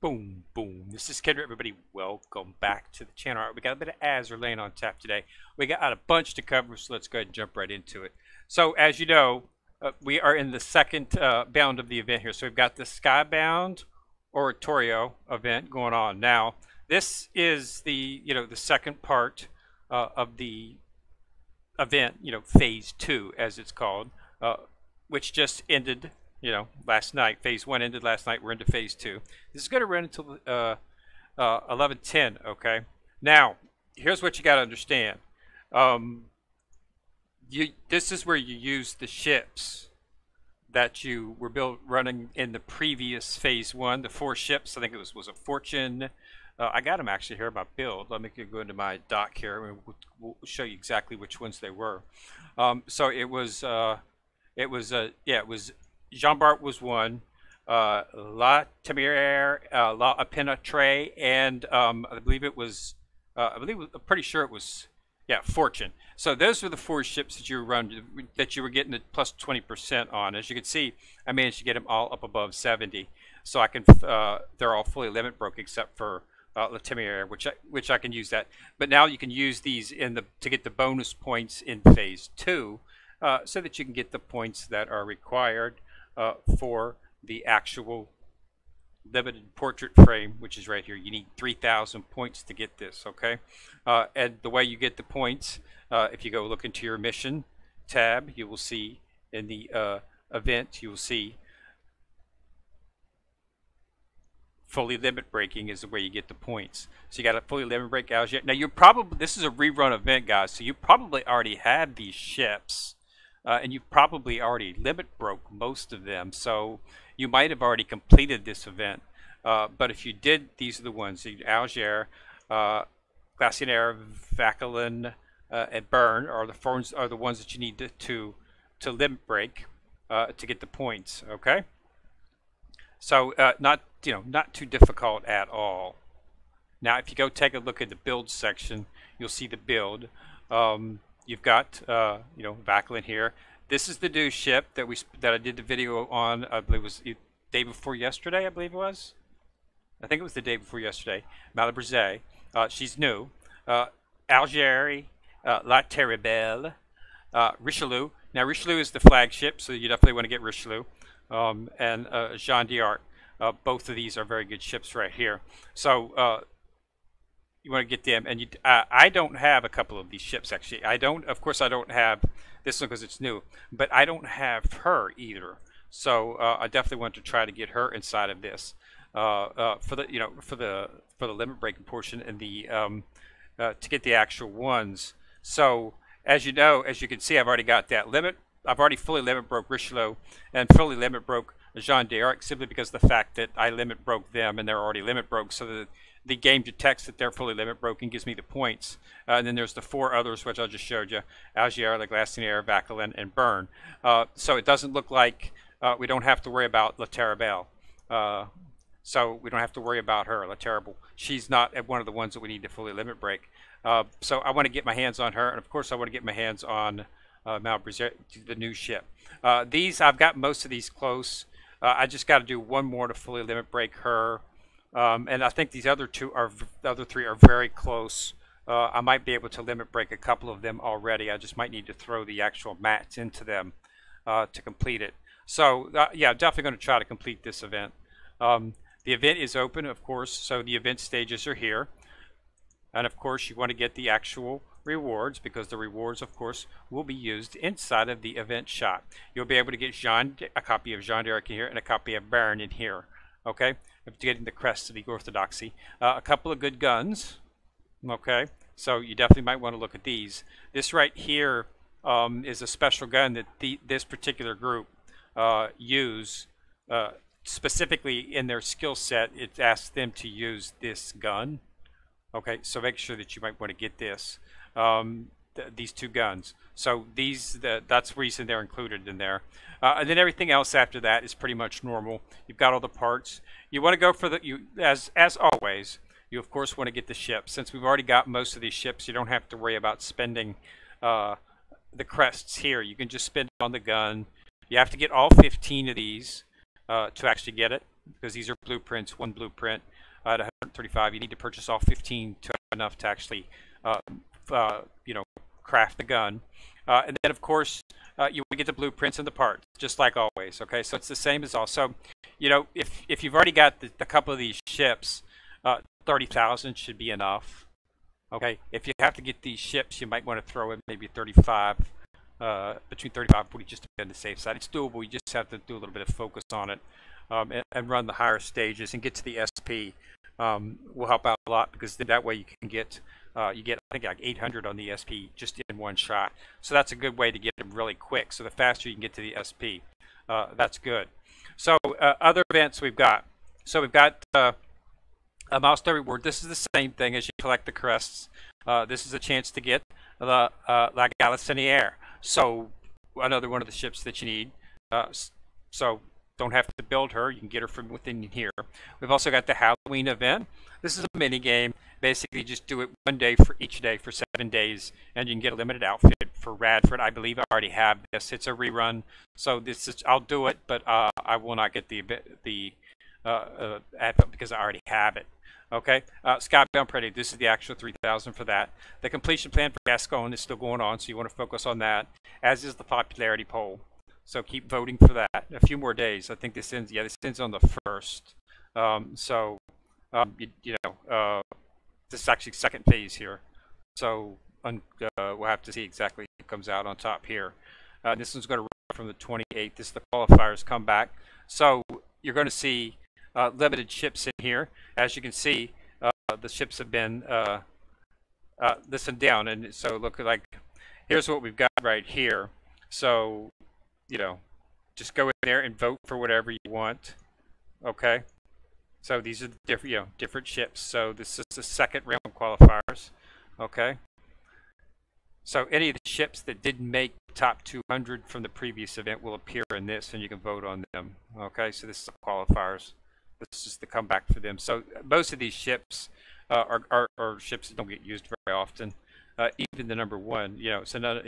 Boom, boom. This is Kendra, everybody. Welcome back to the channel. All right, we got a bit of Azur laying on tap today. We got a bunch to cover, so let's go ahead and jump right into it. So, as you know, we are in the second bound of the event here. So we've got the Skybound Oratorio event going on. Now, this is the the second part of the event, phase 2 as it's called, which just ended last night. Phase 1 ended last night. We're into phase 2. This is going to run until 11:10. Okay. Now, here's what you got to understand. This is where you use the ships that you were running in the previous phase 1. The 4 ships. I think it was a Fortune. I got them actually here in my build. Let me go into my dock here, and we'll show you exactly which ones they were. So it was Jean Bart was one, La Temeraire, La Penetre, and I believe it was, I'm pretty sure it was, Fortune. So those were the 4 ships that you were getting the plus 20% on. As you can see, I managed to get them all up above 70. So I can, they're all fully limit broke except for La Temeraire, which I can use that. But now you can use these to get the bonus points in phase 2, so that you can get the points that are required for the actual limited portrait frame, which is right here. You need 3,000 points to get this, okay? And the way you get the points, if you go look into your mission tab, you will see in the event, you will see fully limit breaking is the way you get the points. So you got a fully limit break Azur. Now this is a rerun event, guys, so you probably already had these ships. And you've probably already limit broke most of them, so you might have already completed this event. But if you did, these are the ones: Azur, Glacier, Vacalin, and Burn are the ones that you need to limit break to get the points. Okay, so not too difficult at all. Now, if you go take a look at the build section, you'll see the build. You've got Vacalin here. This is the new ship that I did the video on. I believe it was the day before yesterday. I believe it was. I think it was the day before yesterday. Malabrise. She's new. Algérie, La Terrible, Richelieu. Now Richelieu is the flagship, so you definitely want to get Richelieu, and Jean d'Arc. Both of these are very good ships right here. So you want to get them, and I don't have a couple of these ships actually. Of course I don't have this one because it's new, but I don't have her either. So I definitely want to try to get her inside of this for the limit breaking portion and the to get the actual ones. So as you can see, I've already got that limit. I've already fully limit broke Richelieu and fully limit broke Jean d'Arc, simply because of the fact that I limit broke them and they're already limit broke, so the game detects that they're fully limit broken, gives me the points. And then there's the 4 others, which I just showed you: Azur, La Glacier, Vacalin, and Burn. So it doesn't look like we don't have to worry about La Terrible. So we don't have to worry about her, La Terrible. She's not one of the ones that we need to fully limit break. So I want to get my hands on her, and of course I want to get my hands on Malabrise, the new ship. I've got most of these close. I just got to do one more to fully limit break her. And I think the other 3 are very close. I might be able to limit break a couple of them already. I just might need to throw the actual mats into them to complete it. So yeah, definitely going to try to complete this event. The event is open, of course, so the event stages are here. And of course you want to get the actual rewards, because the rewards, of course, will be used inside of the event shop. You'll be able to get a copy of Jean d'Arc in here and a copy of Baron in here. Okay, getting the crest of the Orthodoxy, a couple of good guns. Okay, so you definitely might want to look at these. This right here is a special gun that this particular group use specifically in their skill set. It asks them to use this gun. Okay, so make sure that you might want to get this. These 2 guns. So that's the reason they're included in there. And then everything else after that is pretty much normal. You've got all the parts. You want to go for as always, you of course want to get the ship. Since we've already got most of these ships, you don't have to worry about spending the crests here. You can just spend it on the gun. You have to get all 15 of these to actually get it. because these are blueprints. One blueprint at 135. You need to purchase all 15 to have enough to actually, you know, craft the gun. And then, of course, you would get the blueprints and the parts, just like always. Okay, so it's the same as all. So, you know, if you've already got a couple of these ships, 30,000 should be enough. Okay, if you have to get these ships, you might want to throw in maybe 35, between 35 and 40, just to be on the safe side. It's doable. You just have to do a little bit of focus on it, and run the higher stages and get to the SP. Will help out a lot, because then that way you can get you get, I think, like 800 on the SP just in one shot. So that's a good way to get them really quick. So the faster you can get to the SP, that's good. So other events we've got. So we've got a milestone reward. This is the same thing as you collect the crests. This is a chance to get the La Galicière. So another one of the ships that you need. So don't have to build her. You can get her from within here. We've also got the Halloween event. This is a mini game. Basically, just do it one day for each day for 7 days, and you can get a limited outfit for Radford. I believe I already have this. It's a rerun, so this is, I'll do it, but I will not get the outfit because I already have it. Okay, Skybound Oratorio. This is the actual 3,000 for that. The completion plan for Gascon is still going on, so you want to focus on that. As is the popularity poll. So keep voting for that. A few more days. I think this ends. Yeah, this ends on the 1st. This is actually second phase here. So we'll have to see exactly what comes out on top here. This one's going to run from the 28th. This is the qualifiers come back. So you're going to see limited ships in here. As you can see, the ships have been this and down. And so look, like, here's what we've got right here. So, you know, just go in there and vote for whatever you want. Okay. So these are different, different ships. So this is the second round qualifiers. Okay. So any of the ships that didn't make top 200 from the previous event will appear in this, and you can vote on them. Okay. So this is the qualifiers. This is the comeback for them. So most of these ships are ships that don't get used very often. Even the number 1, so none,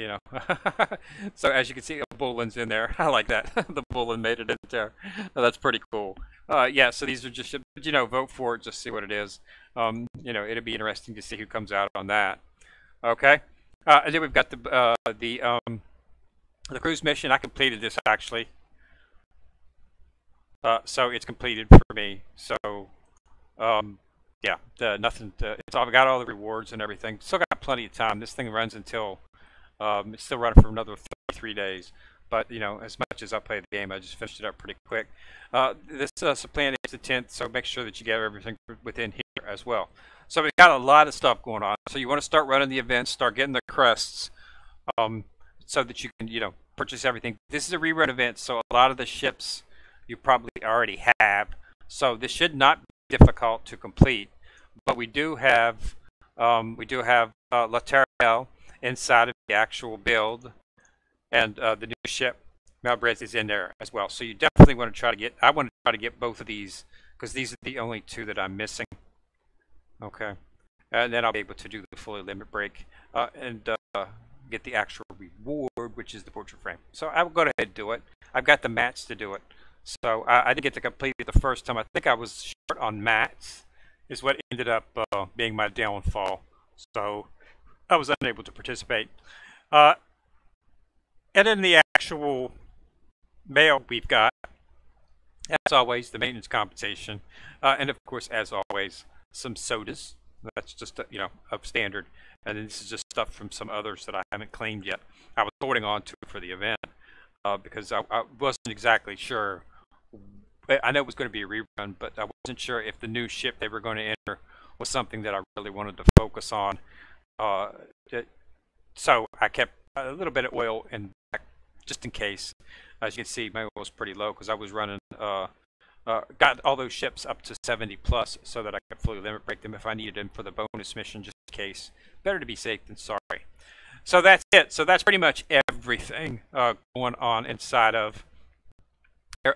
so as you can see, a Bullen's in there. I like that. The Bullen made it in there. That's pretty cool. Yeah, so these are just, vote for it, just see what it is. It'll be interesting to see who comes out on that. Okay. And then we've got the cruise mission. I completed this actually. So it's completed for me. So, yeah, nothing. I've got all the rewards and everything. Still got plenty of time. This thing runs until it's still running for another 33 days. But as much as I play the game, I just finished it up pretty quick. This plan is the 10th, so make sure that you get everything within here as well. So we've got a lot of stuff going on. So you want to start running the events, start getting the crests, so that you can purchase everything. This is a rerun event, so a lot of the ships you probably already have. So this should not be difficult to complete. But we do have La Terre inside of the actual build, and the new ship Malbrez is in there as well. So you definitely want to try to get. I want to try to get both of these because these are the only 2 that I'm missing. Okay, and then I'll be able to do the fully limit break and get the actual reward, which is the portrait frame. So I will go ahead and do it. I've got the mats to do it. So I didn't get to complete it the first time. I think I was short on mats, is what ended up being my downfall. So I was unable to participate. And then the actual mail we've got, as always, the maintenance compensation, and of course, as always, some sodas. That's just up standard. And then this is just stuff from some others that I haven't claimed yet. I was holding on to it for the event because I wasn't exactly sure. I know it was going to be a rerun, but I wasn't sure if the new ship they were going to enter was something that I really wanted to focus on. So I kept a little bit of oil in back just in case. As you can see, my oil was pretty low because I was running, got all those ships up to 70 plus so that I could fully limit break them if I needed them for the bonus mission, just in case. Better to be safe than sorry. So that's it. So that's pretty much everything going on inside of.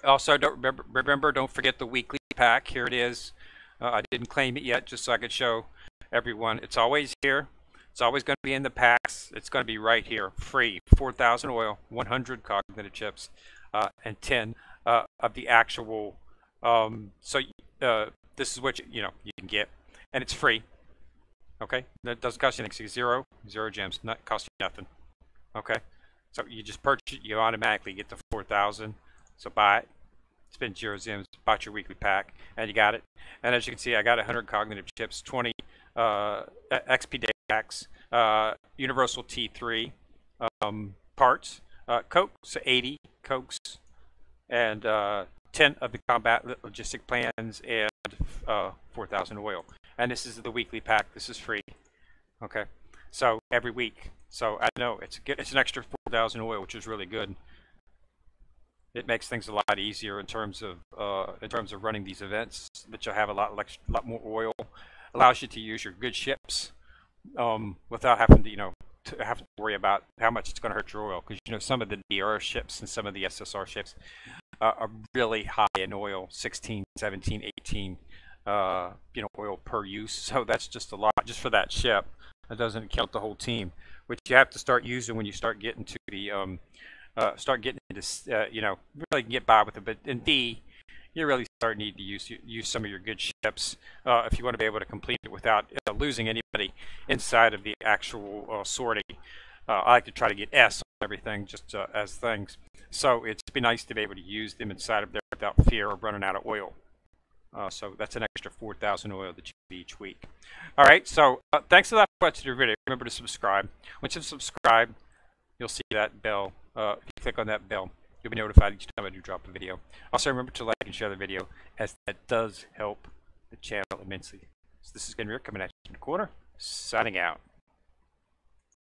Also, don't forget the weekly pack. Here it is. I didn't claim it yet, just so I could show everyone. It's always here. It's always going to be in the packs. It's going to be right here, free. 4,000 oil, 100 cognitive chips, and 10 of the actual So this is what you know you can get, and it's free. Okay, that doesn't cost you anything. Zero gems, not cost you nothing. Okay, so you just purchase it, you automatically get the 4,000. So buy it, spend 0 gems, bought your weekly pack, and you got it. And as you can see, I got 100 cognitive chips, 20 XP day packs, Universal T3 parts, Cokes, 80 Cokes, and 10 of the combat logistic plans, and 4,000 oil. And this is the weekly pack. This is free. Okay, so every week. So I know it's an extra 4,000 oil, which is really good. It makes things a lot easier in terms of running these events. That you'll have a lot more oil. Allows you to use your good ships without having to have to worry about how much it's going to hurt your oil, because some of the DR ships and some of the SSR ships are really high in oil, 16, 17, 18 oil per use. So that's just a lot just for that ship. That doesn't count the whole team, which you have to start using when you start getting to the really get by with it. But in D, you really start need to use some of your good ships if you want to be able to complete it without losing anybody inside of the actual sortie. I like to try to get S on everything just as things. So it's be nice to be able to use them inside of there without fear of running out of oil. So that's an extra 4,000 oil that you get each week. All right, so thanks for that for watching the video. Remember to subscribe. Once you subscribe, you'll see that bell. If you click on that bell, you'll be notified each time I do drop a video. Also, remember to like and share the video, as that does help the channel immensely. So this is Rick coming at you in the corner, signing out.